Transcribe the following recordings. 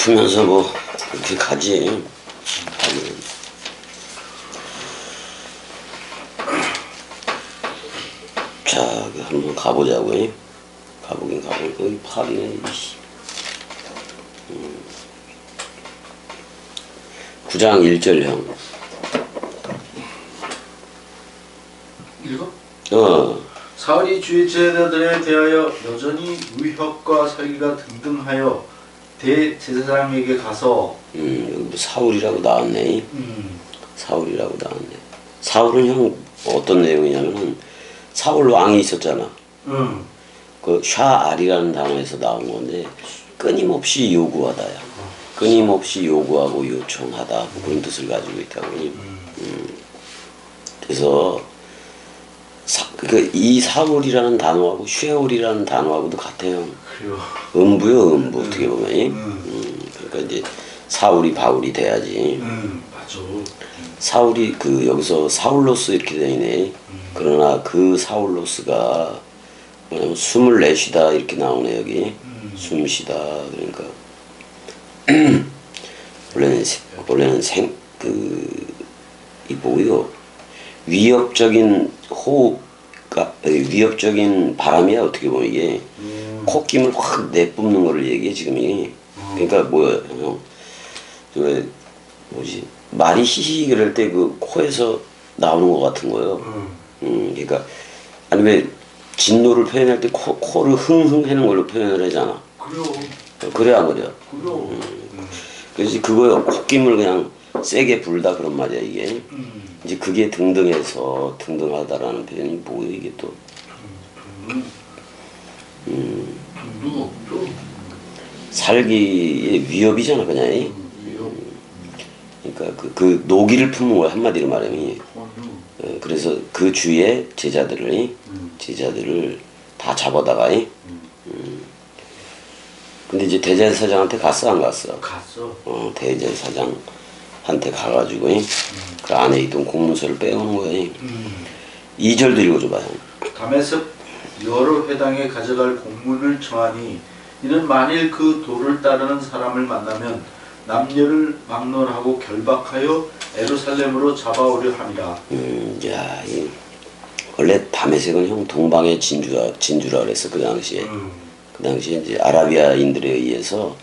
풀면서 뭐 이렇게 가지. 가면. 자, 한번 가보자고요. 가보긴 여기 파리네. 9장 1절형. 읽어? 사울이 주의 제자들에 대하여 여전히 위협과 살기가 등등하여 대제사장에게 가서 여기 사울이라고 나왔네. 사울이라고 나왔네. 사울은 형 어떤 내용이냐면은 사울 왕이 있었잖아. 그 샤알이라는 단어에서 나온 건데 끊임없이 요구하다야. 끊임없이 요구하고 요청하다 뭐 그런 뜻을 가지고 있다고. 그래서 이 사울이라는 단어하고 쉐울이라는 단어하고도 같아요. 그래요. 음부요, 음부 어떻게 보면. 그러니까 이제 사울이 바울이 돼야지. 맞아. 사울이 여기서 사울로스 이렇게 되네. 그러나 그 사울로스가 뭐냐면 숨을 내쉬다 이렇게 나오네 여기. 숨 쉬다 그러니까 원래는 이 뭐요? 위협적인 호흡가 위협적긴 바람이야 어떻게 보면 이게 콧김을 확 내뿜는 거를 얘기해 지금이. 그러니까 뭐야 그 뭐지 말이 히히 그럴 때 그 코에서 나오는 것 같은 거예요. 그러니까 아니 왜 진노를 표현할 때 코를 흥흥 하는 걸로 표현을 하잖아. 그래 안 그래? 그래서 그거요 콧김을 그냥 세게 불다 그런 말이야 이게. 이제 그게 등등해서 등등하다라는 표현이 뭐예요 이게 또? 살기의 위협이잖아 그냥. 그러니까 그 노기를 품은 거야 한마디로 말하면. 그래서 그 주위에 제자들을 다 잡아다가. 근데 이제 대제사장한테 갔어 안 갔어? 갔어. 대제사장한테 가가지고 그 안에 있던 공문서를 빼오는 거야. 2절도 읽어줘봐요. 다메섹 여러 회당에 가져갈 공문을 청하니 이는 만일 그 도를 따르는 사람을 만나면 남녀를 막론하고 결박하여 에루살렘으로 잡아오려 함이라. 원래 다메섹은 형 동방의 진주라 그랬어 그 당시에. 그 당시에 이제 아라비아인들에 의해서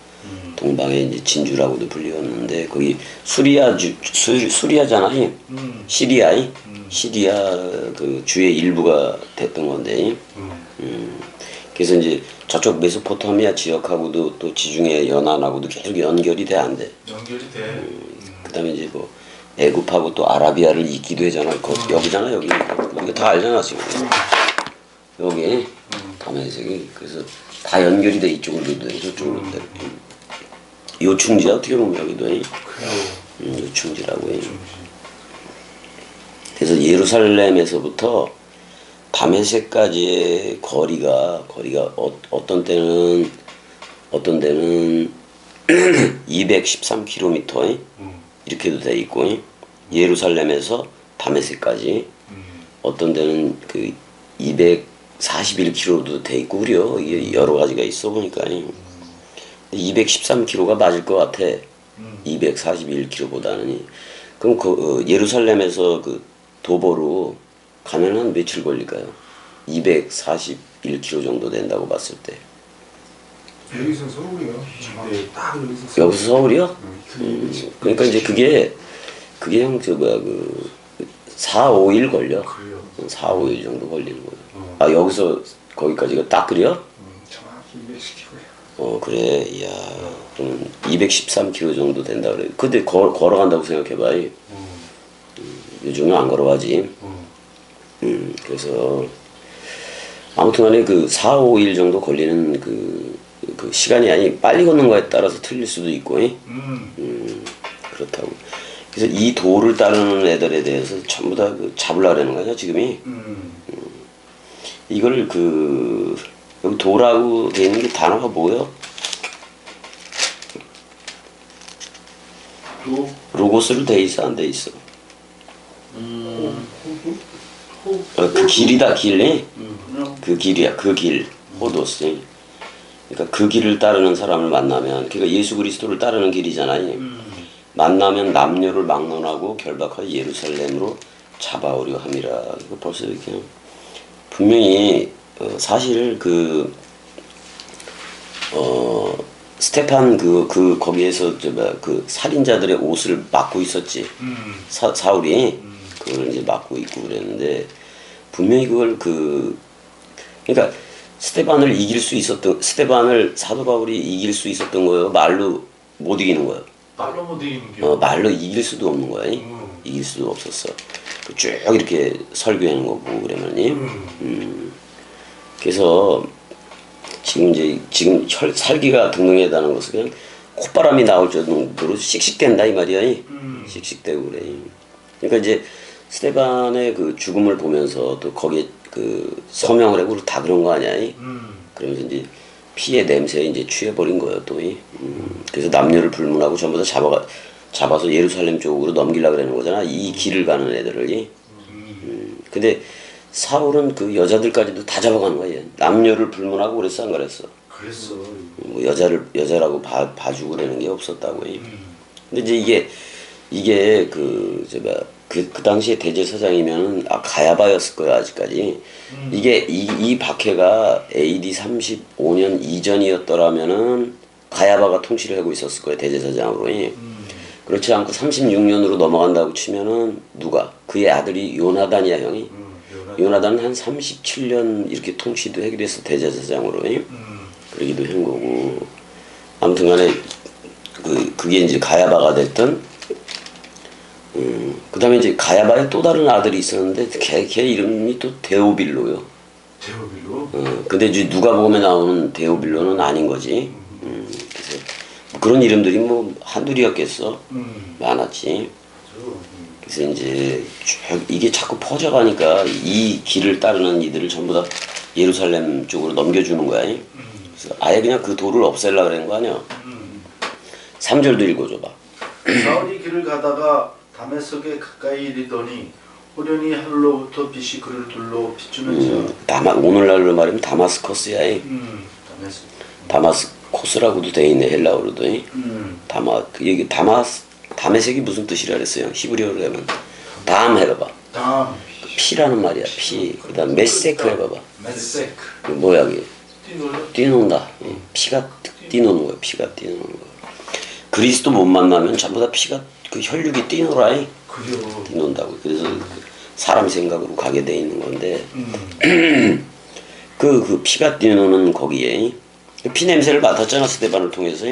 동방의 이제 진주라고도 불리웠는데 거기 수리아잖아요. 시리아 그 주의 일부가 됐던 건데. 그래서 이제 저쪽 메소포타미아 지역하고도 또 지중해 연안하고도 계속 연결이 돼 안 돼? 연결이 돼. 그다음에 이제 뭐 애굽하고 또 아라비아를 잇기도 하잖아. 여기잖아 여기. 우리가 다 알잖아 지금. 여기 다메섹이 그래서 다 연결이 돼 이쪽으로도 돼 저쪽으로도 돼. 요충지야 어떻게 보면 여기도 해. 요충지라고 해. 그래서 예루살렘에서부터 다메섹까지의 거리가 어떤 때는 213km 이렇게도 돼 있고 예루살렘에서 다메섹까지 어떤 데는 그 241km도 돼 있고 그래요. 이게 여러 가지가 있어 보니까 213km가 맞을 것 같아. 241km보다는. 그럼 예루살렘에서 그 도보로 가면 한 며칠 걸릴까요? 241km 정도 된다고 봤을 때. 여기서 서울이요. 딱 여기서. 여기서 서울이요? 그러니까 이제 그게 형 4, 5일 걸려. 4, 5일 정도 걸리는 거예요. 아 여기서 거기까지가 딱 그래요? 정확히 210km예요. 그래. 이야 그럼 213km 정도 된다 그래. 근데 걸어간다고 생각해봐. 요즘은 안 걸어가지. 그래서 아무튼간에 그 4, 5일 정도 걸리는 그 시간이 아니 빨리 걷는 거에 따라서 틀릴 수도 있고. 그렇다고. 그래서 이 도를 따르는 애들에 대해서 전부 다 잡으려고 거냐 지금이. 이걸 여기 도라고 돼 있는 게 단어가 뭐예요? 로고스로 돼 있어 안 돼 있어? 그 길이다 길. 그 길이야 그 길. 호도스. 그러니까 그 길을 따르는 사람을 만나면, 그러니까 예수 그리스도를 따르는 길이잖아요. 만나면 남녀를 막론하고 결박하여 예루살렘으로 잡아오려 함이라. 이거 벌써 이렇게 분명히 사실 스테판 거기에서 그 살인자들의 옷을 막고 있었지. 사울이 그걸 이제 막고 있고 그랬는데 분명히 그걸 그러니까 스테반을 사도 바울이 이길 수 있었던 거예요. 말로 못 이기는 거예요. 말로 못 이기는 게. 말로 이길 수도 없는 거야. 이길 수도 없었어. 쭉 이렇게 설교하는 거고 그러면이. 그래서 지금 살기가 등등하다는 것은 그냥 콧바람이 나올 정도로 씩씩댄다 이 말이야. 씩씩대고 그래. 그러니까 이제 스테반의 그 죽음을 보면서 또 거기에 그 서명을 하고 다 그런 거 아니야. 그러면서 이제 피의 냄새에 이제 취해버린 거예요 또. 그래서 남녀를 불문하고 전부 다 잡아서 예루살렘 쪽으로 넘기려고 그러는 거잖아. 이 길을 가는 애들을. 근데 사울은 그 여자들까지도 다 잡아가는 거야. 남녀를 불문하고 그랬어 안 그랬어? 그랬어. 뭐 여자라고 봐주고 그러는 게 없었다고. 근데 이제 이게 그 당시에 대제사장이면은 가야바였을 거야 아직까지. 이게 이 박해가 AD 35년 이전이었더라면은 가야바가 통치를 하고 있었을 거야 대제사장으로. 그렇지 않고 36년으로 넘어간다고 치면은 누가? 그의 아들이 요나단이야 형이. 요나단은 한 37년 이렇게 통치도 하기로 했어 대제사장으로. 그러기도 한 거고. 아무튼간에 그게 이제 가야바가 됐던. 그 다음에 이제 가야바의 또 다른 아들이 있었는데 걔 이름이 또 데오빌로요. 데오빌로? 근데 이제 누가복음에 나오는 데오빌로는 아닌 거지. 그래서 그런 이름들이 뭐 한둘이었겠어. 많았지. 그래서 이제 이게 자꾸 퍼져가니까 이 길을 따르는 이들을 전부 다 예루살렘 쪽으로 넘겨주는 거야. 그래서 아예 그냥 그 돌을 없애려고 그러는 거 아니야. 3절도 읽어줘봐. 사울이 길을 가다가 다메섹에 가까이 이르더니 호련히 하늘로부터 빛이 그를 둘러 비추면서 오늘날로 말하면 다마스커스야. 다마스코스라고도 돼 있네 헬라어로도. 여기 다메섹이 무슨 뜻이라 그랬어요? 히브리어로 하면 담 해봐봐. 담. 피라는 말이야 피. 그다음 메세크 해봐봐. 메세크. 뭐야 그게? 뛰논다. 피가 뛰노는 거야. 피가 뛰노는 거. 그리스도 못 만나면 전부 다 피가 그 혈육이 뛰노라. 뛰논다고. 그래서 사람 생각으로 가게 돼 있는 건데 그 피가 뛰노는 거기에 피 냄새를 맡았잖아 스테반을 통해서.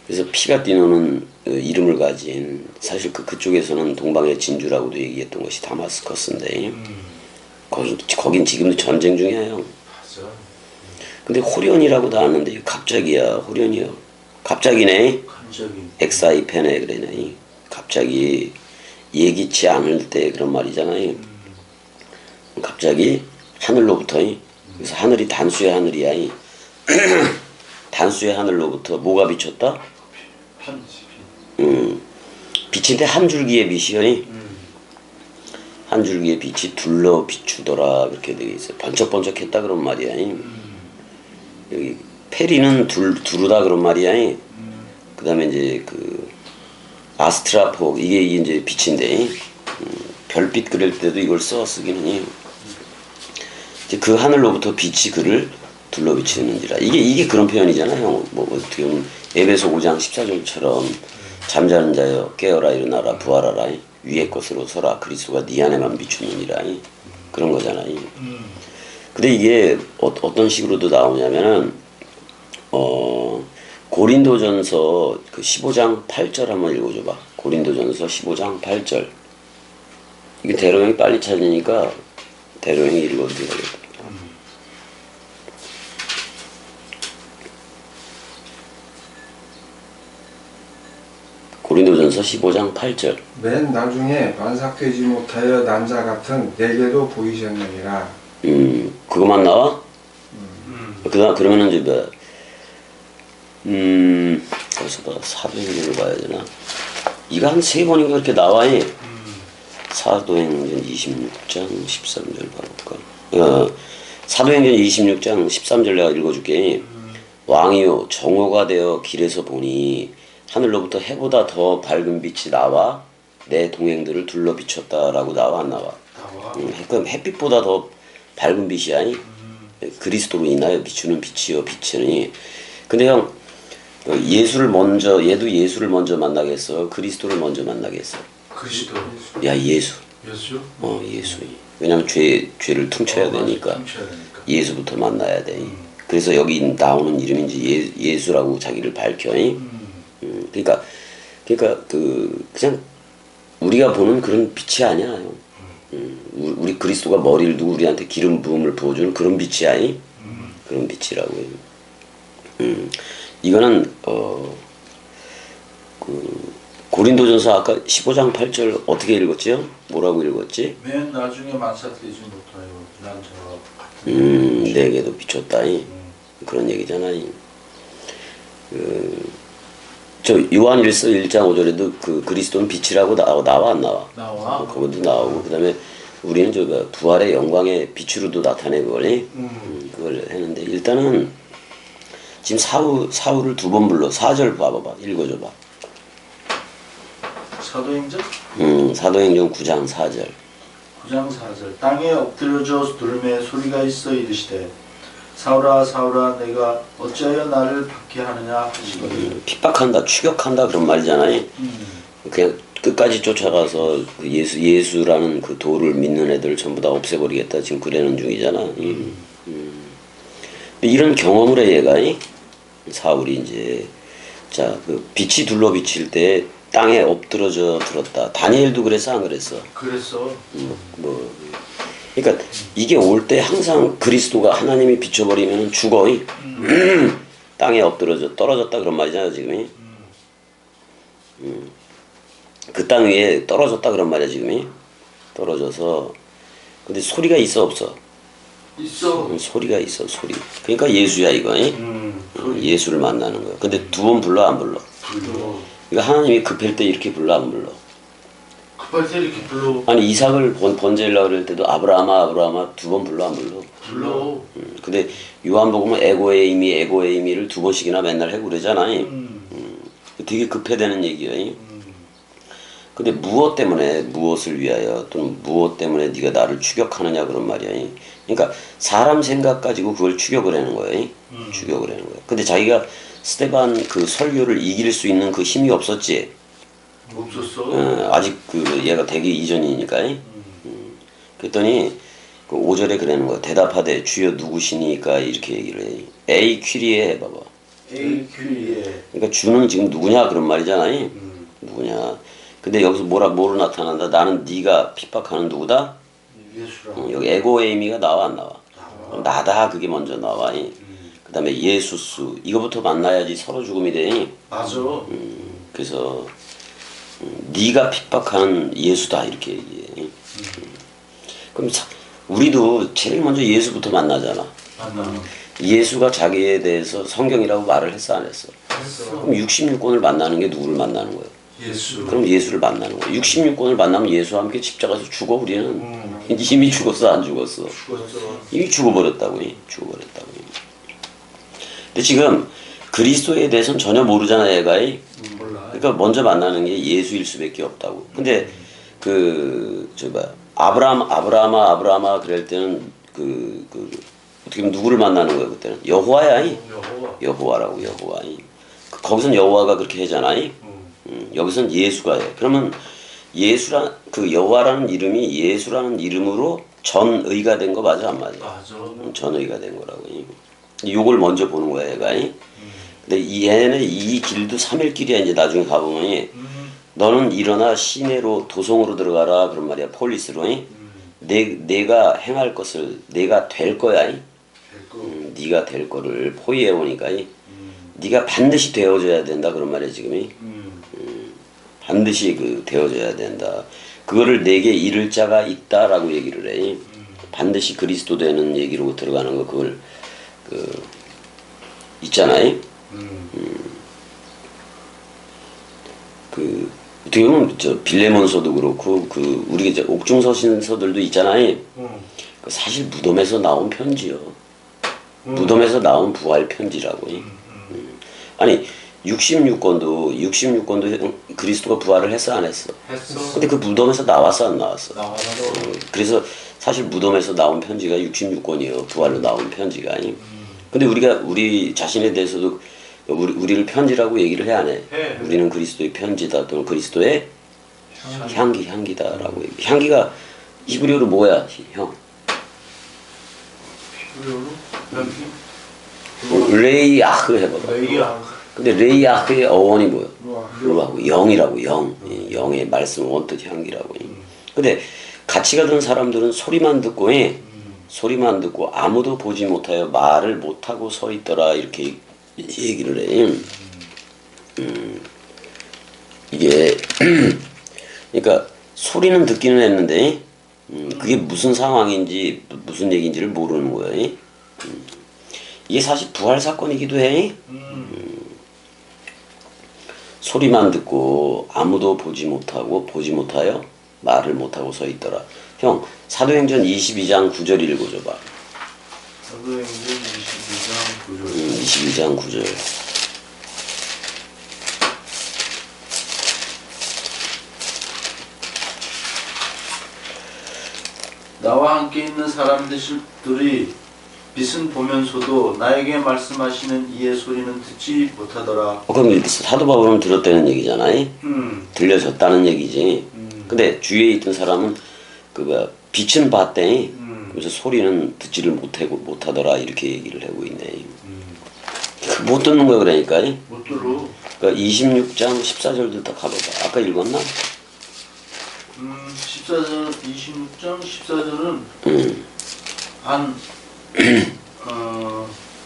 그래서 피가 뛰노는 이름을 가진 사실 그쪽에서는 동방의 진주라고도 얘기했던 것이 다마스커스인데 거긴 지금도 전쟁 중이에요. 맞아. 근데 호련이라고 다 아는데 갑자기야 호련이요. 갑자기네. 엑사이페네 그러네. 갑자기 예기치 않을 때 그런 말이잖아요. 갑자기 하늘로부터. 그래서 하늘이 단수의 하늘이야. 단수의 하늘로부터 뭐가 비쳤다? 빛인데 한 줄기의 빛이요. 한 줄기의 빛이 둘러 비추더라 그렇게 되어 있어요. 번쩍번쩍했다 그런 말이야. 여기 페리는 두르다 그런 말이야. 그 다음에 이제 그 아스트라포 이게 이제 빛인데 별빛 그릴 때도 이걸 쓰기는 해요. 이제 그 하늘로부터 빛이 그를 둘러 비치는지라. 이게 그런 표현이잖아요. 뭐 어떻게 보면 에베소 5장 14절처럼 잠자는 자여 깨어라 일어나라 부활하라 위의 것으로 서라 그리스도가 네 안에만 비추느니라. 그런 거잖아요. 근데 이게 어떤 식으로도 나오냐면은 고린도전서 그 15장 8절 한번 읽어줘봐. 고린도전서 15장 8절. 이게 대로형이 빨리 찾으니까 대로형이 읽어도 되겠다. 고린도전서 15장 8절. 맨 나중에 반삭되지 못하여 난자 같은 내게도 보이셨느니라. 그것만 나와? 그러면은 이제 어디서 봐 사도행전을 봐야 되나? 이거 한 3번인가 이렇게 나와. 사도행전 26장 13절 봐볼까? 사도행전 26장 13절 내가 읽어줄게. 왕이요 정오가 되어 길에서 보니 하늘로부터 해보다 더 밝은 빛이 나와 내 동행들을 둘러 비췄다라고 나와 안 나와? 나와. 그럼 햇빛보다 더 밝은 빛이 아니? 그리스도로 인하여 비추는 빛이요 빛이니. 근데 형 예수를 먼저 얘도 예수를 먼저 만나겠어? 그리스도를 먼저 만나겠어? 그리스도. 야 예수. 예수? 예수. 왜냐면 죄를 퉁쳐야 맞아. 되니까 훔쳐야 되니까. 예수부터 만나야 돼. 그래서 여기 나오는 이름이 이제 예수라고 자기를 밝혀. 그러니까 그냥 우리가 보는 그런 빛이 아니야. 우리 그리스도가 머리를 두고 우리한테 기름 부음을 부어주는 그런 빛이 아니? 그런 빛이라고요. 이거는 고린도전서 아까 15장 8절 어떻게 읽었지요? 뭐라고 읽었지? 맨 나중에 만삭되지 못하여 난 저와 같은 내게도 비쳤다. 그런 얘기잖아. 저 요한일서 1장 5절에도 그 그리스도는 빛이라고 나와 안 나와? 나와. 거기도 나오고 그다음에 우리는 저 부활의 영광의 빛으로도 나타내고 그걸 했는데 일단은 지금 사울을 두 번 불러 4절 봐봐봐 읽어줘봐. 사도행전 사도행전 9장 4절 9장 4절 땅에 엎드려져 들음에 소리가 있어 이르시되 사울아 사울아 내가 어찌하여 나를 박해하느냐 하시거든. 핍박한다 추격한다 그런 말이잖아요. 그냥 끝까지 쫓아가서 그 예수라는 그 도를 믿는 애들 전부 다 없애버리겠다 지금 그러는 중이잖아. 근데 이런 경험을 해 얘가 사울이 이제 그 빛이 둘러 비칠 때 땅에 엎드러져 들었다. 다니엘도 그랬어 안 그랬어? 그랬어. 그러니까 이게 올 때 항상 그리스도가 하나님이 비춰버리면 죽어. 땅에 엎드러져 떨어졌다 그런 말이잖아 지금이. 그 땅 위에 떨어졌다 그런 말이야 지금이. 떨어져서 근데 소리가 있어 없어? 있어. 소리가 있어 소리. 그러니까 예수야 이거. 예수를 만나는 거야. 근데 두 번 불러 안 불러? 불러. 그러니까 하나님이 급할 때 이렇게 불러 안 불러? 급할 때 이렇게 불러. 아니 이삭을 번제하려고 그럴 때도 아브라함아 두 번 불러 안 불러? 불러. 근데 요한복음은 에고의 의미를 두 번씩이나 맨날 하고 그러잖아. 되게 급해되는 얘기야. 근데 무엇을 위하여 또는 무엇 때문에 네가 나를 추격하느냐 그런 말이야. 그러니까 사람 생각 가지고 그걸 추격을 하는 거야. 추격을 하는 거야. 근데 자기가 스데반 그 설교를 이길 수 있는 그 힘이 없었지. 없었어. 아직 그 얘가 되기 이전이니까. 그랬더니 그 5절에 그러는 거야. 대답하되 주여 누구시니까 이렇게 얘기를 해. 에이 퀴리에 봐봐. 에이 퀴리에. 그러니까 주는 지금 누구냐 그런 말이잖아. 누구냐. 근데 여기서 뭐로 나타난다? 나는 네가 핍박하는 누구다? 예수라. 여기 에고의 의미가 나와 안 나와? 나다 그게 먼저 나와. 그 다음에 예수스 이거부터 만나야지 서로 죽음이 돼. 맞아. 그래서 네가 핍박하는 예수다 이렇게 얘기해. 그럼 우리도 제일 먼저 예수부터 만나잖아. 만나. 예수가 자기에 대해서 성경이라고 말을 했어 안 했어? 했어. 그럼 66권을 만나는 게 누구를 만나는 거예요? 예수. 그럼 예수를 만나는 거예요. 66권을 만나면 예수와 함께 십자가에서 죽어 우리는. 이미 죽었어 안 죽었어? 죽었어. 이미 죽어버렸다고. 근데 지금 그리스도에 대해서는 전혀 모르잖아 얘가. 몰라. 그러니까 먼저 만나는 게 예수일 수밖에 없다고. 근데 아브라함아 그럴 때는 어떻게 보면 누구를 만나는 거예요 그때는? 여호와야. 여호와라고 여호와. 거기선 여호와가 그렇게 하잖아. 여기선 예수가 해. 그러면 그 여호와라는 이름이 예수라는 이름으로 전의가 된 거 맞아 안 맞아? 맞아. 전의가 된 거라고. 요걸 먼저 보는 거야 얘가. 근데 얘는 이 길도 3일 길이야 이제 나중에 가보면. 너는 일어나 시내로 도성으로 들어가라 그런 말이야 폴리스로. 내가 행할 것을 내가 될 거야. 네가 될 거를 포위해 보니까 네가 반드시 되어줘야 된다 그런 말이야 지금이. 반드시 되어줘야 된다. 그거를 내게 이를 자가 있다라고 얘기를 해. 반드시 그리스도 되는 얘기로 들어가는 거 그걸 있잖아요. 어떻게 보면 빌레몬서도 그렇고 우리 옥중서신서들도 있잖아요. 그 사실 무덤에서 나온 편지요. 무덤에서 나온 부활 편지라고. 아니 66권도 그리스도가 부활을 했어 안 했어? 했어. 근데 그 무덤에서 나왔어 안 나왔어? 나와서 그래서 사실 무덤에서 나온 편지가 66권이에요. 부활로 나온 편지가. 근데 우리가 우리 자신에 대해서도 우리를 편지라고 얘기를 해 안 해? 해. 우리는 그리스도의 편지다 또는 그리스도의 향기다라고 얘기. 향기가 히브리어로 뭐야, 형? 히브리어로 변기 레이아흐 해봐봐. 레이야. 근데 레이아흐의 어원이 뭐야? 루아. 루아고 영이라고 영. 영의 말씀 원뜻 향기라고. 근데 같이 가던 사람들은 소리만 듣고 소리만 듣고 아무도 보지 못하여 말을 못하고 서 있더라 이렇게 얘기를 해. 이게 그러니까 소리는 듣기는 했는데 그게 무슨 상황인지 무슨 얘기인지를 모르는 거야. 이게 사실 부활 사건이기도 해. 소리만 듣고 아무도 보지 못하여 말을 못하고 서 있더라. 형 사도행전 22장 9절 읽어줘봐. 사도행전 22장 9절. 22장 9절. 나와 함께 있는 사람들이 빛은 보면서도 나에게 말씀하시는 이의 소리는 듣지 못하더라. 그럼 사도 바울은 들었다는 얘기잖아. 들려졌다는 얘기지. 근데 주위에 있던 사람은 그 뭐야 빛은 봤대. 그래서 소리는 듣지를 못하더라 이렇게 얘기를 하고 있네. 못 듣는 거야 그러니까. 못 들어. 그러니까 26장 14절도 다 가봐봐. 아까 읽었나? 14절 26장 14절은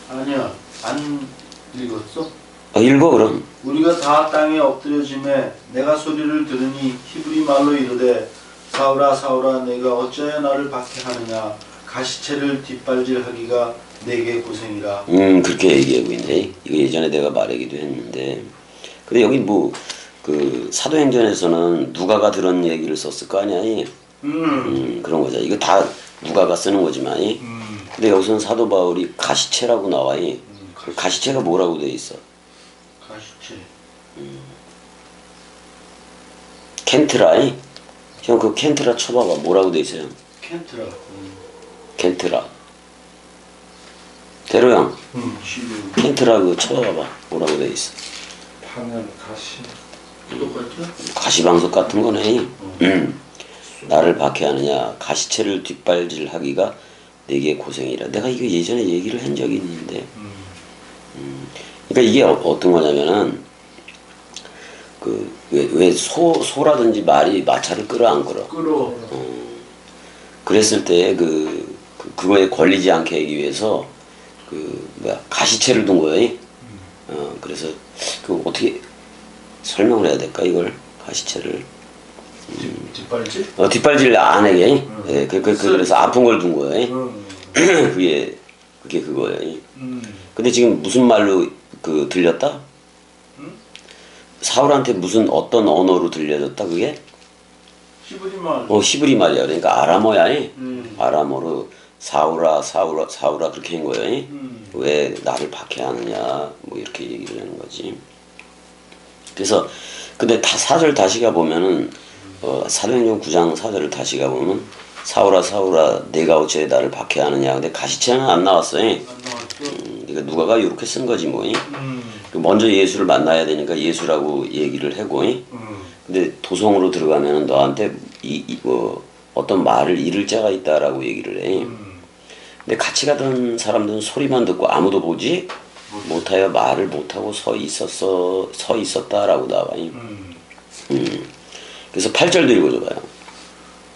아니야 안 읽었어? 읽어 그럼. 우리가 다 땅에 엎드려짐에 내가 소리를 들으니 히브리 말로 이르되 사울아 사울아 내가 어찌하여 나를 박해하느냐 가시체를 뒷발질하기가 내게 고생이라. 그렇게 얘기하고 있네. 이거 예전에 내가 말하기도 했는데. 근데 여기 뭐 그 사도행전에서는 누가가 들은 얘기를 썼을 거 아니야. 그런 거죠. 이거 다 누가가 쓰는 거지만. 근데 여기서는 사도 바울이 가시체라고 나와. 그 가시체가 뭐라고 돼 있어? 가시체. 켄트라. 형 그 켄트라 쳐봐봐. 뭐라고 돼 있어요? 켄트라. 켄트라. 대로 형. 지금 켄트라 그 쳐봐봐. 뭐라고 돼 있어? 파는 가시. 똑같죠? 가시방석 같은 거네. 나를 박해하느냐 가시체를 뒷발질하기가 내게 고생이라. 내가 이거 예전에 얘기를 한 적이 있는데. 그러니까 이게 어떤 거냐면은 그 왜 소라든지 말이 마차를 끌어 안 끌어. 끌어. 그랬을 때 그거에 걸리지 않게 하기 위해서 그 뭐야 가시체를 둔 거예요. 그래서 그 어떻게 설명을 해야 될까 이걸 가시체를. 뒷발질? 뒷발질 안 하게. 예, 그래서 아픈 걸 둔 거예요. 그게 그거예요. 근데 지금 무슨 말로 그 들렸다? 사울한테 무슨 어떤 언어로 들려졌다 그게? 히브리 말. 히브리 말이야. 그러니까 아람어야. 아람어로 사울아 그렇게 한 거예요. 왜 나를 박해하느냐 뭐 이렇게 얘기를 하는 거지. 그래서 근데 다 4절 다시 가보면은 사도행전 9장 4절을 다시 가보면 사울아 내가 어째 나를 박해하느냐. 근데 가시체는 안 나왔어요. 안 나왔죠? 그러니까 누가가 이렇게 쓴 거지 뭐. 먼저 예수를 만나야 되니까 예수라고 얘기를 하고. 근데 도성으로 들어가면 너한테 어떤 말을 잃을 자가 있다라고 얘기를 해. 근데 같이 가던 사람들은 소리만 듣고 아무도 보지 못하여 말을 못하고 서 있었다라고 나와요. 그래서 8절도 읽어줘봐요.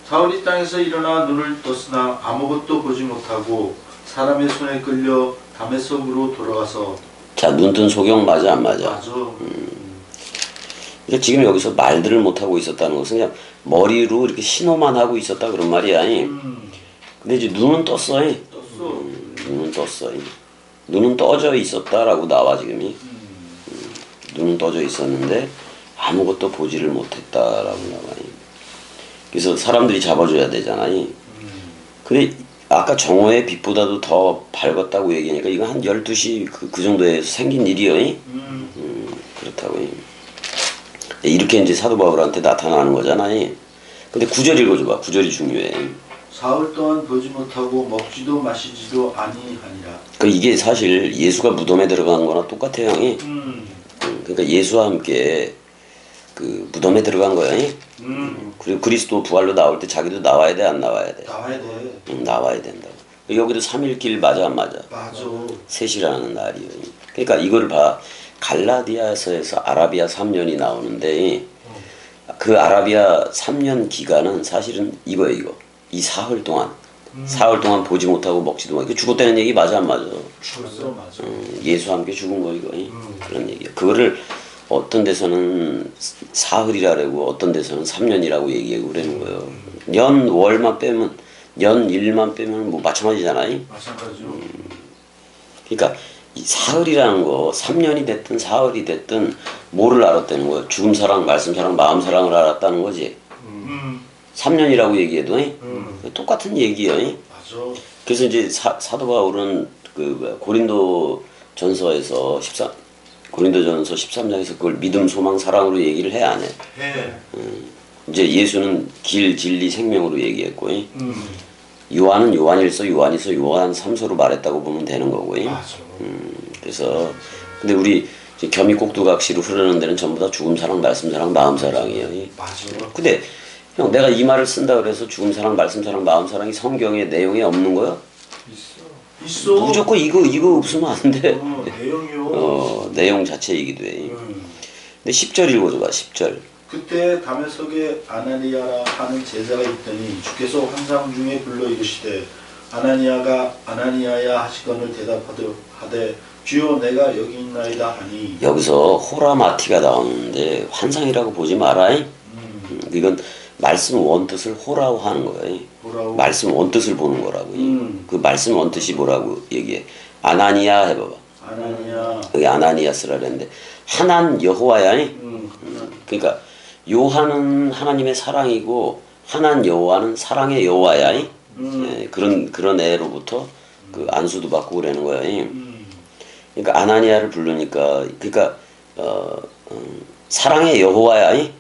사울이 땅에서 일어나 눈을 떴으나 아무것도 보지 못하고 사람의 손에 끌려 다메섹으로 돌아가서. 자, 눈뜬 소경 맞아 안 맞아? 맞아. 그러니까 지금 여기서 말들을 못하고 있었다는 것은 그냥 머리로 이렇게 신호만 하고 있었다 그런 말이야. 근데 이제 눈은 떴어요. 떴어. 눈은 떴어. 눈은 떠져 있었다라고 나와 지금이. 눈은 떠져 있었는데 아무것도 보지를 못했다라고 나와요. 그래서 사람들이 잡아줘야 되잖아요. 근데 아까 정오의 빛보다도 더 밝았다고 얘기하니까 이거 한 12시 그 정도에 생긴 일이요. 그렇다고. 이렇게 이제 사도 바울한테 나타나는 거잖아요. 근데 9절 읽어줘봐. 9절이 중요해. 사흘 동안 보지 못하고 먹지도 마시지도 아니하니라. 그 이게 사실 예수가 무덤에 들어가는 거나 똑같아요, 형이. 그러니까 예수와 함께 그 무덤에 들어간 거야. 그리고 그리스도 부활로 나올 때 자기도 나와야 돼, 안 나와야 돼? 나와야 돼. 나와야 된다고. 여기도 3일길 맞아, 안 맞아? 맞아. 셋이라는 날이요. 그러니까 이거를 봐. 갈라디아서에서 아라비아 3년이 나오는데 그 아라비아 3년 기간은 사실은 이거예요, 이거. 이 사흘 동안. 사흘 동안 보지 못하고 먹지도 못하고. 죽었다는 얘기 맞아, 안 맞아? 죽었어, 맞아. 예수와 함께 죽은 거, 이거. 그런 얘기야. 그거를 어떤 데서는 사흘이라 그러고 어떤 데서는 3년이라고 얘기하고 그러는 거예요. 년 월만 빼면 년 일만 빼면 뭐 마찬가지잖아요. 마찬가지로. 그러니까 이 사흘이라는 거 3년이 됐든 사흘이 됐든 뭐를 알았다는 거야? 죽음 사랑, 말씀 사랑, 마음 사랑을 알았다는 거지. 3년이라고 얘기해도 똑같은 얘기예요. 맞아. 그래서 이제 사도 바울은 그 고린도 전서에서 13장에서 그걸 믿음, 소망, 사랑으로 얘기를 해, 안 해? 해. 이제 예수는 길, 진리, 생명으로 얘기했고, 요한은 요한일서, 요한이서, 요한 3서로 말했다고 보면 되는 거고. 맞아. 그래서 근데 우리 이제 겸이꼭두각시로 흐르는 데는 전부 다 죽음 사랑, 말씀 사랑, 마음 사랑이에요. 맞아. 근데 형 내가 이 말을 쓴다 그래서 죽음 사랑, 말씀 사랑, 마음 사랑이 성경의 내용에 없는 거야? 있어. 무조건 이거 없으면 안 돼. 내용이요. 내용 자체이기도 해. 근데 10절 읽어줘봐. 10절. 그때 다메섹에 아나니아라 하는 제자가 있더니 주께서 환상 중에 불러 이르시되 아나니아야 하시거늘 대답하되 주여 내가 여기 있나이다 하니. 여기서 호라마티가 나오는데 환상이라고 보지 마라. 이건 말씀 원뜻을 호라고 하는 거예요. 뭐라고? 말씀 원뜻을 보는 거라고. 그 말씀 원뜻이 뭐라고 얘기해. 아나니아 해봐봐. 아나니아. 여기 아나니아스라 그랬는데 하난 여호와야. 그러니까 요한은 하나님의 사랑이고 하난 여호와는 사랑의 여호와야. 예, 그런 애로부터 그 안수도 받고 그러는 거야. 그러니까 아나니아를 부르니까 그러니까 사랑의 여호와야. 예,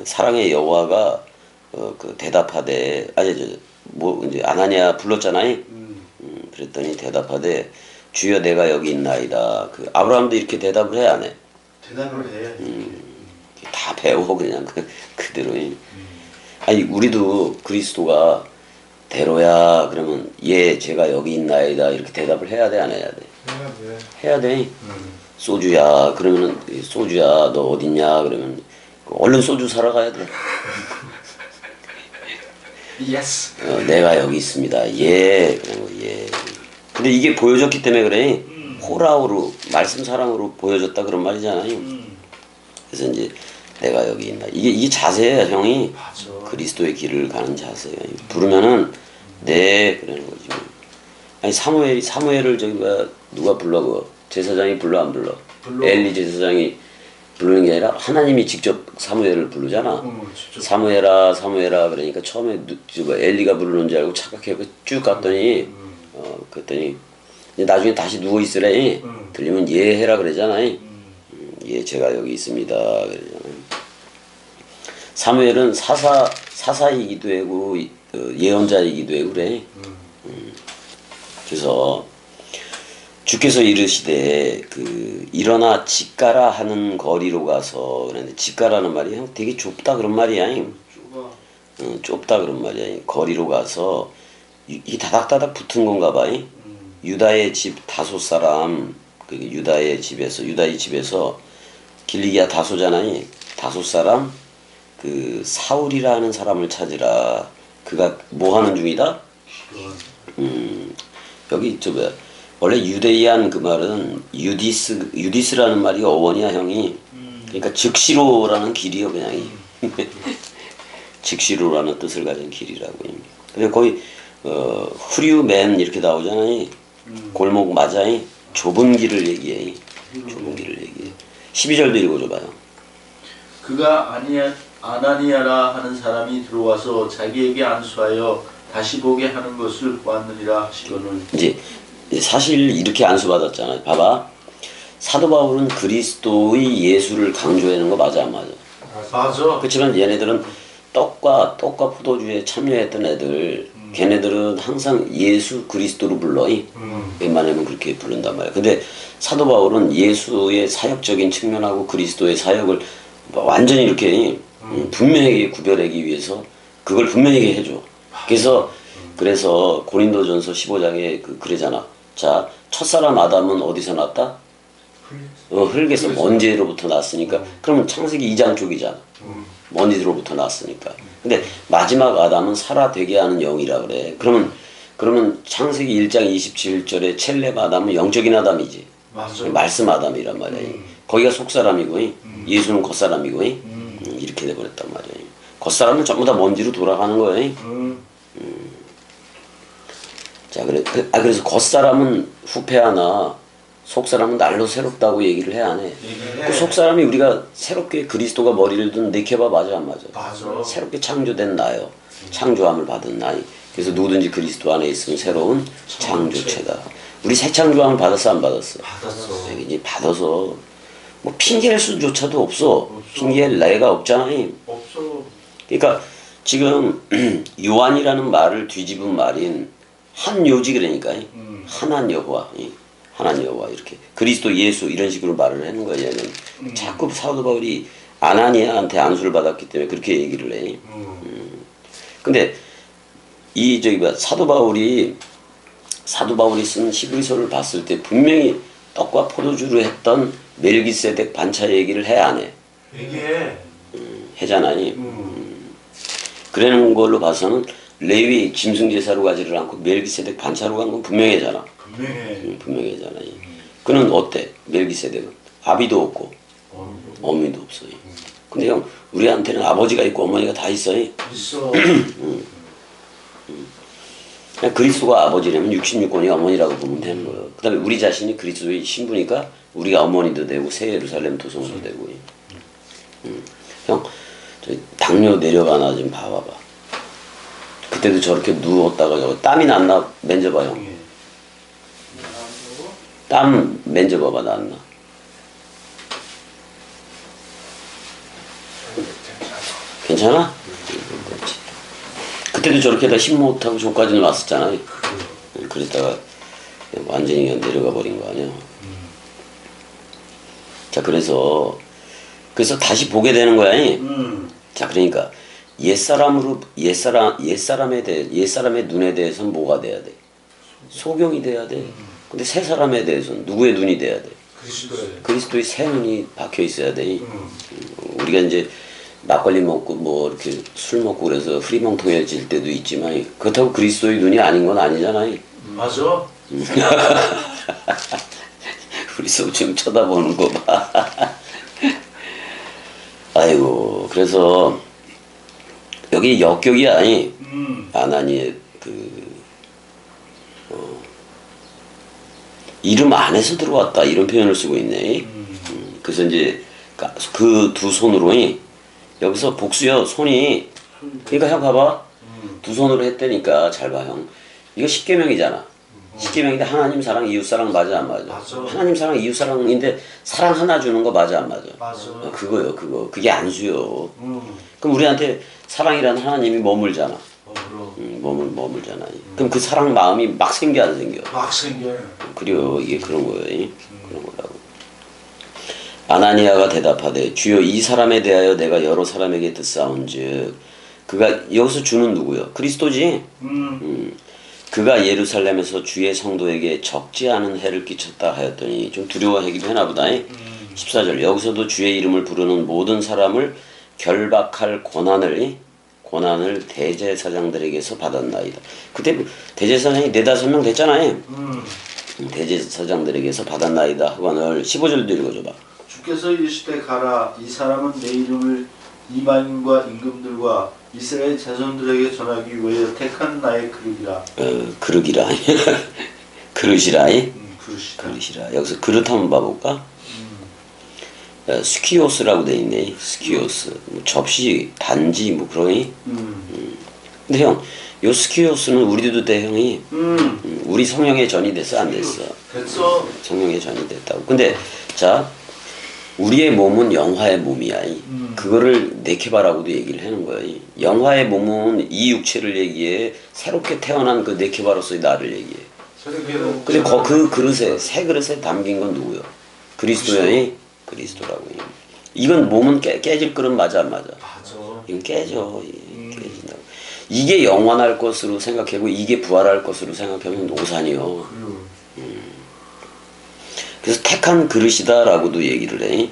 사랑의 여호와가 그 대답하되 뭐 이제 아나니아 불렀잖아요. 그랬더니 대답하되 주여 내가 여기 있나이다. 그 아브라함도 이렇게 대답을 해, 안 해? 대답을 해. 다 배워 그냥 그대로. 아니 우리도 그리스도가 대로야 그러면 예 제가 여기 있나이다 이렇게 대답을 해야 돼, 안 해야 돼? 해야 돼. 소주야 그러면은 소주야 너 어딨냐 그러면 얼른 소주 사러 가야 돼. 예스. 내가 여기 있습니다. 예 그런 거 예. 근데 이게 보여줬기 때문에 그래. 호라우로 말씀 사랑으로 보여줬다 그런 말이잖아요. 그래서 이제 내가 여기 있나 이게 자세야 형이. 맞아. 그리스도의 길을 가는 자세야. 부르면은 네 그러는 거지. 아니 사무엘을 저기 누가 불러 그 제사장이 불러 안 불러? 엘리 제사장이 부르는 게 아니라 하나님이 직접 사무엘을 부르잖아. 사무엘아 그러니까 처음에 엘리가 부르는 줄 알고 착각해서 쭉 갔더니 그랬더니 나중에 다시 누워 있으래. 들리면 예 해라 그러잖아. 예 제가 여기 있습니다 그러잖아. 사무엘은 사사이기도 하고 예언자이기도 하고 그래. 그래서 주께서 이르시되 그 일어나 집가라 하는 거리로 가서 그랬는데 집가라는 말이 형 되게 좁다 그런 말이야. 좁아. 좁다 그런 말이야. 거리로 가서 이 다닥다닥 붙은 건가 봐. 유다의 집 다소 사람 그 유다의 집에서 길리기아 다소잖아요. 다소 사람 그 사울이라는 사람을 찾으라. 그가 뭐 하는 중이다? 여기 저 뭐야? 원래 유대이안 그 말은 유디스라는 말이 어원이야 형이. 그러니까 즉시로라는 길이요 그냥. 즉시로라는 뜻을 가진 길이라고. 근데 거의 후류맨 이렇게 나오잖아요. 골목 맞아요. 좁은 길을 얘기해. 좁은 길을 얘기해. 12절도 읽어줘봐요. 그가 아나니아라 하는 사람이 들어와서 자기에게 안수하여 다시 보게 하는 것을 보았느니라 하시거늘. 이제 사실 이렇게 안수받았잖아요. 봐봐. 사도 바울은 그리스도의 예수를 강조하는 거 맞아 안 맞아? 맞아. 그렇지만 얘네들은 떡과 포도주에 참여했던 애들 걔네들은 항상 예수 그리스도로 불러. 웬만하면 그렇게 부른단 말이야. 근데 사도 바울은 예수의 사역적인 측면하고 그리스도의 사역을 완전히 이렇게 분명하게 구별하기 위해서 그걸 분명하게 해줘. 그래서 고린도전서 15장에 그러잖아. 자, 첫사람 아담은 어디서 났다? 흙에서 먼지로부터 났으니까. 그러면 창세기 2장 쪽이잖아. 먼지로부터 났으니까. 근데 마지막 아담은 살아되게 하는 영이라 그래. 그러면 창세기 1장 27절에 첼렙 아담은 영적인 아담이지. 맞아. 말씀 아담이란 말이야. 거기가 속사람이고 예수는 겉사람이고 이렇게 돼버렸단 말이야. 겉사람은 전부 다 먼지로 돌아가는 거예요. 자, 그래서 겉사람은 후패하나 속사람은 날로 새롭다고 얘기를 해 안 해? 그 속사람이 우리가 새롭게 그리스도가 머리를 든 네케바 맞아 안 맞아? 맞아. 새롭게 창조된 나요. 창조함을 받은 나이. 그래서 누구든지 그리스도 안에 있으면 새로운 창조체다. 우리 새 창조함을 받았어 안 받았어? 받았어. 이제 받아서 뭐 핑계할 수조차도 없어. 핑계할 나이가 없잖아. 없어. 그러니까 지금 요한이라는 말을 뒤집은 말인 한요지 그러니까 하나님 여호와 하나님 여호와 이렇게 그리스도 예수 이런 식으로 말을 하는 거야. 얘는 자꾸 사도 바울이 아나니아한테 안수를 받았기 때문에 그렇게 얘기를 해. 근데 사도 바울이 쓴 히브리서를 봤을 때 분명히 떡과 포도주로 했던 멜기세덱 반차 얘기를 해 안 해? 얘기해. 해잖아니. 그러는 걸로 봐서는 레위 짐승제사로 가지를 않고 멜기세덱 반차로 간 건 분명해잖아. 분명해. 분명해잖아. 그는 어때? 멜기세덱은 아비도 없고 어미도 없어. 근데 형 우리한테는 아버지가 있고 어머니가 다 있어. 있어. 그냥 그리스도가 아버지라면 66권이 어머니라고 보면 되는 거예요. 그 다음에 우리 자신이 그리스도의 신부니까 우리가 어머니도 되고 새 예루살렘 도성도 되고. 형 당뇨 내려가나 좀 봐봐봐. 그때도 저렇게 누웠다가 저거 땀이 났나 만져봐 형. 땀 만져봐봐 났나. 괜찮아? 그렇지. 그때도 저렇게 다 힘 못하고 저까지는 왔었잖아. 그랬다가 완전히 그냥 내려가 버린 거 아니야. 자, 그래서 다시 보게 되는 거야. 자, 그러니까 옛사람의 눈에 대해서는 뭐가 돼야 돼? 소경이 돼야 돼. 근데 새 사람에 대해서는 누구의 눈이 돼야 돼? 그리스도의 새 눈이 박혀 있어야 돼. 우리가 이제 막걸리 먹고 뭐 이렇게 술 먹고 그래서 흐리멍텅해질 때도 있지만 그렇다고 그리스도의 눈이 아닌 건 아니잖아요. 맞아. 우리 지금 쳐다보는 거 봐. 아이고, 그래서 여기 역격이 아니 아나니의 이름 안에서 들어왔다 이런 표현을 쓰고 있네. 그래서 이제 그 두 손으로 여기서 복수요 손이 그러니까 형 봐봐 두 손으로 했다니까 잘 봐 형. 이거 십계명이잖아. 십계명인데 하나님 사랑 이웃 사랑 맞아 안 맞아? 맞아. 하나님 사랑 이웃 사랑인데 사랑 하나 주는 거 맞아 안 맞아? 맞아. 그거요 그게 안수요. 그럼 우리한테 사랑이라는 하나님이 머물잖아. 머물잖아. 그럼 그 사랑 마음이 막 생겨 안 생겨? 막 생겨. 그래요. 이게 그런 거예요. 그런 거라고. 아나니아가 대답하되 주여 이 사람에 대하여 내가 여러 사람에게 듣사온즉 그가 여기서 주는 누구요? 그리스도지. 그가 예루살렘에서 주의 성도에게 적지 않은 해를 끼쳤다 하였더니 좀 두려워하기도 하나 보다. 14절 여기서도 주의 이름을 부르는 모든 사람을 결박할 고난을 대제사장들에게서 받았나이다. 그때 대제사장이 4-5명 됐잖아요. 대제사장들에게서 받았나이다 하고는 15절도 읽어줘봐. 주께서 이르시되 가라 이 사람은 내 이름을 이방인과 임금들과 이스라엘 자손들에게 전하기 위하여 택한 나의 그릇이라. 그릇이라. 그릇이라. 그릇이다. 그릇이라. 여기서 그릇 한번 봐볼까? 스키오스라고 돼 있네. 스키오스. 뭐 접시, 단지 뭐 그러니. 근데 형, 요스키오스는 우리도 돼 형이. 우리 성령의 전이 됐어 안 됐어? 됐어. 성령의 전이 됐다고. 근데 자, 우리의 몸은 영화의 몸이야. 그거를 네케바라고도 얘기를 하는 거야. 영화의 몸은 이 육체를 얘기해. 새롭게 태어난 그 네케바로서의 나를 얘기해. 근데 그 그릇에 새 그릇에 담긴 건 누구요? 그리스도연이 그리스도라고. 이건 몸은 깨질 그릇 맞아 안 맞아? 맞아. 이건 깨져. 깨진다고. 이게 영원할 것으로 생각하고 이게 부활할 것으로 생각하면 오산이요. 그래서 택한 그릇이다라고도 얘기를 해.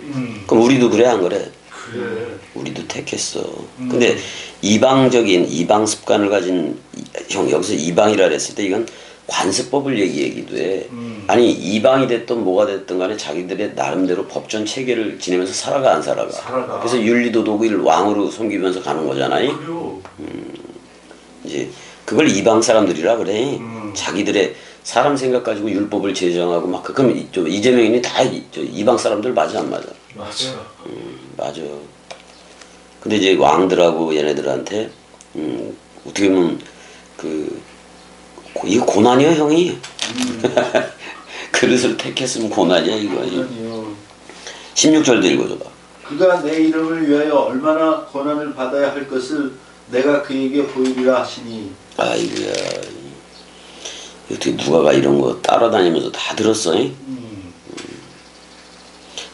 그럼 우리도 그래 안 그래? 그래. 우리도 택했어. 근데 이방적인 이방 습관을 가진 형 여기서 이방이라 했을 때 이건 관습법을 얘기하기도 해. 아니 이방이 됐든 뭐가 됐든 간에 자기들의 나름대로 법전 체계를 지내면서 살아가 안 살아가. 살아가. 그래서 윤리도덕을 왕으로 섬기면서 가는 거잖아요. 그래요. 이제 그걸 이방 사람들이라 그래. 자기들의 사람 생각 가지고 율법을 제정하고 막 그럼 이재명이니 다 이방 사람들 맞아 안 맞아? 맞아. 맞아. 근데 이제 왕들하고 얘네들한테 어떻게 보면 이거 고난이야 형이. 그릇을 택했으면 고난이야 이거. 그러니요. 16절도 읽어줘봐. 그가 내 이름을 위하여 얼마나 고난을 받아야 할 것을 내가 그에게 보이리라 하시니. 아이고야. 어떻게 누가가 이런 거 따라다니면서 다 들었어?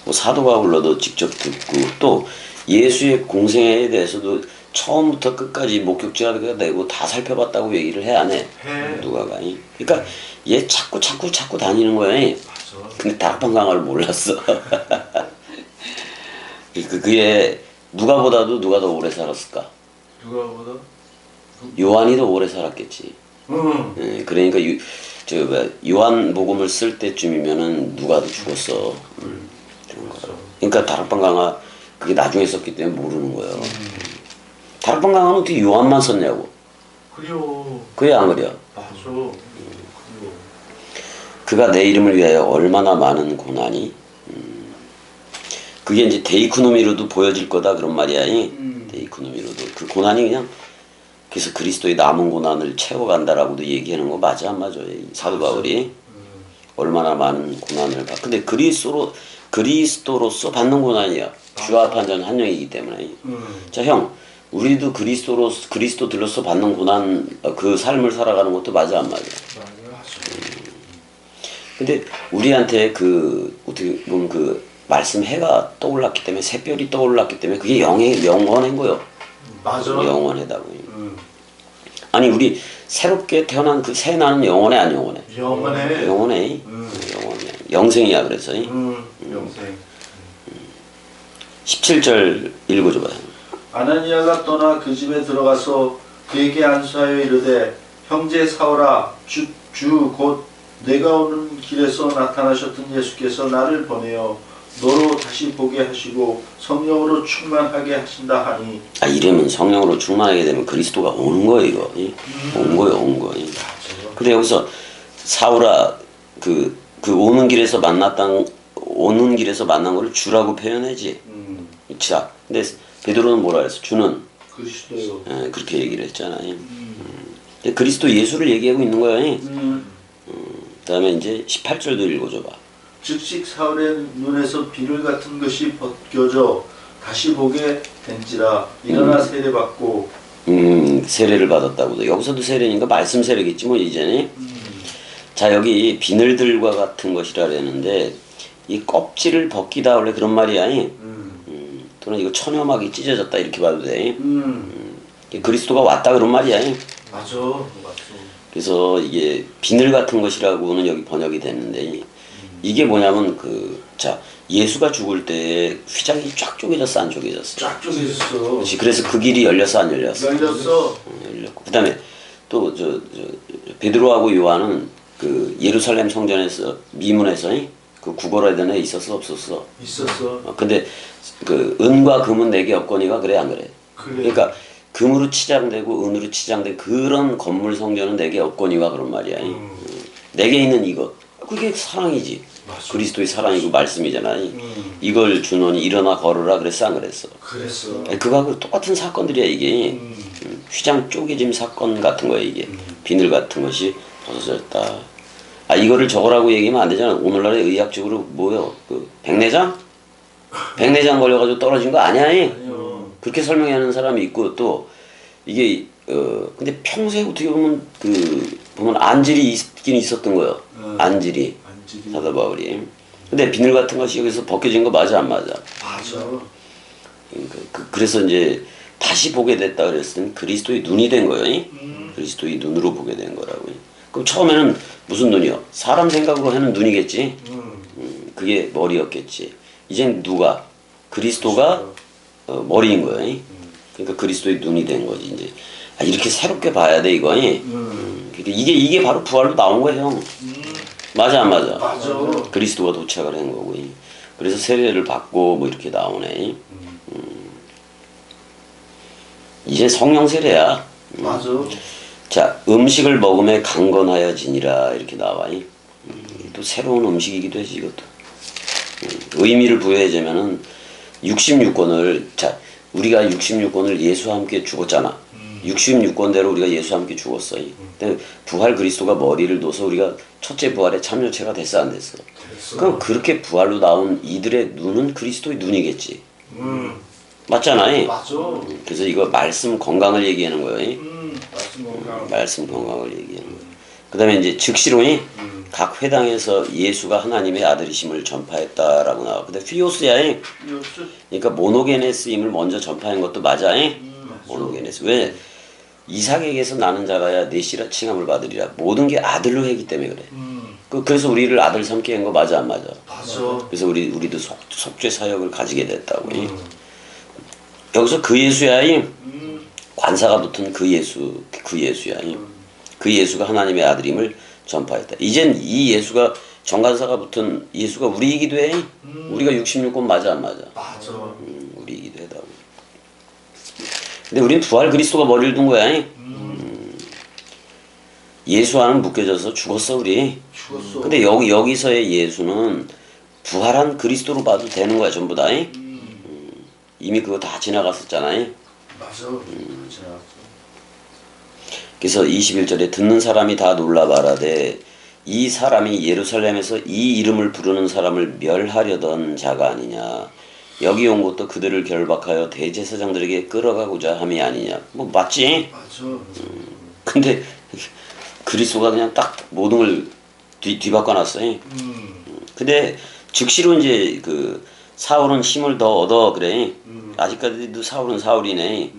뭐 사도 바울로도 직접 듣고 또 예수의 공생애에 대해서도 처음부터 끝까지 목격자가 되고 다 살펴봤다고 얘기를 해 안 해? 해. 누가가. 그러니까 얘 자꾸 다니는 거야. 맞아. 근데 다락방 강화를 몰랐어. 그게 누가보다도 누가 더 오래 살았을까? 누가보다? 요한이 더 오래 살았겠지. 예, 그러니까 요한복음을 쓸 때쯤이면은 누가 더 죽었어. 그런 거라. 그러니까 다락방 강화 그게 나중에 썼기 때문에 모르는 거예요. 다락방 강화는 어떻게 요한만 썼냐고. 그래요. 그게 안 그래요. 맞아. 그래요. 그가 내 이름을 위하여 얼마나 많은 고난이. 그게 이제 데이쿠노미로도 보여질 거다 그런 말이야. 데이쿠노미로도 그 고난이 그냥 그래서 그리스도의 남은 고난을 채워간다라고도 얘기하는 거 맞아 안 맞아? 사도 바울이 얼마나 많은 고난을 받. 근데 그리스도로서 받는 고난이야. 주와 판전 한 영이기 때문에. 자 형, 우리도 그리스도들로서 받는 고난 그 삶을 살아가는 것도 맞아 안 맞아? 맞아. 근데 우리한테 어떻게 보면 말씀 해가 떠올랐기 때문에 새별이 떠올랐기 때문에 그게 영원한 거요. 맞아. 영원하다고. 아니 우리 새롭게 태어난 그 새 나는 영원해 안 영원해? 영원해. 영원해. 영원해. 영생이야 그래서. 영생. 17절 읽어줘봐요. 아나니아가 떠나 그 집에 들어가서 그에게 안수하여 이르되 형제 사울아 주 곧 내가 오는 길에서 나타나셨던 예수께서 나를 보내어 너로 다시 보게 하시고 성령으로 충만하게 하신다 하니. 이러면 성령으로 충만하게 되면 그리스도가 오는 거예요 이거. 온 거예요. 근데 여기서 사울아 오는 길에서 만난 거를 주라고 표현하지. 자, 근데 베드로는 뭐라 그랬어? 주는 그리스도요. 그렇게 얘기를 했잖아요. 근데 그리스도 예수를 얘기하고 있는 거예요. 그다음에 이제 18절도 읽어줘봐. 즉시 사울의 눈에서 비늘 같은 것이 벗겨져 다시 보게 된지라 일어나 세례받고. 세례를 받았다고도. 여기서도 세례니까 말씀 세례겠지 뭐 이제는. 자 여기 비늘들과 같은 것이라 그랬는데 이 껍질을 벗기다 원래 그런 말이야. 또는 이거 천여막이 찢어졌다 이렇게 봐도 돼. 그리스도가 왔다 그런 말이야. 맞아. 그래서 이게 비늘 같은 것이라고는 여기 번역이 됐는데 이게 뭐냐면 자 예수가 죽을 때 휘장이 쫙 쪼개졌어 안 쪼개졌어? 쫙 쪼개졌어. 그렇지. 그래서 그 길이 열렸어 안 열렸어? 열렸어. 열렸고 그다음에 또 베드로하고 요한은 예루살렘 성전에서 미문에서 그 구걸하던 애 있었어 없었어? 있었어. 근데 은과 금은 내게 없거니가 그래 안 그래? 그래. 그러니까 금으로 치장되고 은으로 치장된 그런 건물 성전은 내게 없거니와 그런 말이야. 내게 있는 이것 그게 사랑이지. 맞아. 그리스도의 사랑이고 말씀이잖아. 이걸 주노니 일어나 걸으라 그랬어 안 그랬어? 그랬어. 그거하고 똑같은 사건들이야 이게. 휘장 쪼개짐 사건 같은 거야 이게. 비늘 같은 것이 벗어졌다. 아 이거를 적으라고 얘기하면 안 되잖아. 오늘날에 의학적으로 뭐요? 그 백내장? 백내장 걸려가지고 떨어진 거 아니야? 아니요. 그렇게 설명하는 사람이 있고 또 이게 근데 평소에 어떻게 보면 보면 안질이 있긴 있었던 거예요. 안질이 안질이. 사도 바울이. 근데 비늘 같은 것이 여기서 벗겨진 거 맞아 안 맞아? 맞아. 그래서 이제 다시 보게 됐다 그랬을 땐 그리스도의 눈이 된 거예요. 그리스도의 눈으로 보게 된 거라고. 그럼 처음에는 무슨 눈이요? 사람 생각으로 하는 눈이겠지. 그게 머리였겠지. 이젠 누가? 그리스도가 머리인 거예요. 그러니까 그리스도의 눈이 된 거지 이제. 아, 이렇게 새롭게 봐야 돼 이거. 그러니까 이게 바로 부활로 나온 거예요, 형. 맞아 안 맞아? 맞아. 그리스도가 도착을 한 거고. 그래서 세례를 받고 뭐 이렇게 나오네. 이제 성령 세례야. 맞아. 자, 음식을 먹음에 강건하여지니라 이렇게 나와. 또 새로운 음식이기도 하지 이것도. 의미를 부여하자면은 66권을 자 우리가 66권을 예수와 함께 죽었잖아. 66권대로 우리가 예수와 함께 죽었어. 근데 부활 그리스도가 머리를 둬서 우리가 첫째 부활에 참여체가 됐어 안 됐어? 그럼 그렇게 부활로 나온 이들의 눈은 그리스도의 눈이겠지. 맞잖아. 맞아. 그래서 이거 말씀 건강을 얘기하는 거예요. 말씀 건강. 말씀 건강을 얘기하는 거예요. 그 다음에 이제 즉시론이 각 회당에서 예수가 하나님의 아들이심을 전파했다라고 나와. 근데 피오스야. 이었어? 그러니까 모노게네스임을 먼저 전파한 것도 맞아. 모노게네스. 왜? 이삭에게서 나는 자가야 내시라 칭함을 받으리라. 모든 게 아들로 했기 때문에 그래. 그래서 우리를 아들 삼게 한 거 맞아 안 맞아? 맞아. 그래서 우리도 속죄 사역을 가지게 됐다고. 여기서 그 예수야. 관사가 붙은 그 예수야. 그 예수가 하나님의 아들임을 전파했다. 이젠 이 예수가 정관사가 붙은 예수가 우리이기도 해. 우리가 66권 맞아 안 맞아? 맞아. 우리이기도 하다고. 근데 우리는 부활 그리스도가 머리를 둔 거야. 예수와는 묶여져서 죽었어 우리. 죽었어. 근데 여기서의 예수는 부활한 그리스도로 봐도 되는 거야 전부 다. 이미 그거 다 지나갔었잖아. 맞아. 지나갔어. 그래서 21절에 듣는 사람이 다 놀라 말하되 이 사람이 예루살렘에서 이 이름을 부르는 사람을 멸하려던 자가 아니냐. 여기 온 것도 그들을 결박하여 대제사장들에게 끌어가고자 함이 아니냐. 뭐 맞지? 맞아. 근데 그리스도가 그냥 딱 모든 걸 뒤바꿔놨어요. 근데 즉시로 이제 그 사울은 힘을 더 얻어 그래. 아직까지도 사울은 사울이네.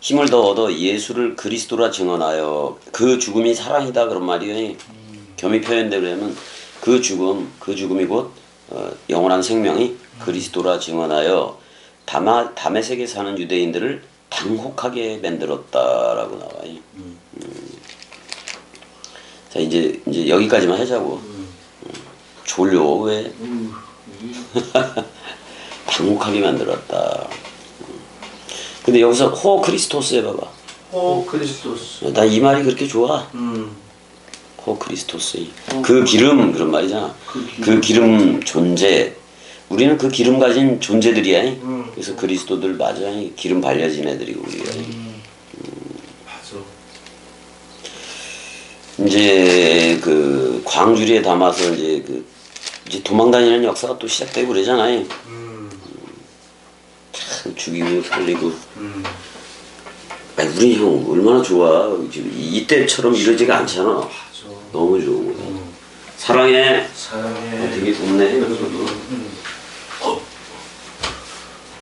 힘을 더 얻어 예수를 그리스도라 증언하여 그 죽음이 사랑이다 그런 말이에요. 겸이 표현되려면 그 죽음이 곧 영원한 생명이 그리스도라 증언하여 다메섹에 사는 유대인들을 당혹하게 만들었다라고 나와요. 자 이제 여기까지만 하자고. 졸려 왜? 당혹하게 만들었다. 근데 여기서 호 크리스토스 해봐봐. 호 그리스도스. 나 이 말이 그렇게 좋아. 호 크리스토스. 그 기름 그런 말이잖아. 그 기름 존재. 우리는 그 기름 가진 존재들이야. 그래서 그리스도들 맞아. 기름 발려진 애들이고 우리가. 맞아. 이제 그 광주리에 담아서 이제 도망다니는 역사가 또 시작되고 그러잖아요. 참 죽이고 살리고. 아니, 우리 형 얼마나 좋아. 지금 이때처럼 이러지가 않잖아. 맞아. 너무 좋은 거야. 사랑해. 사랑해. 되게 좋네.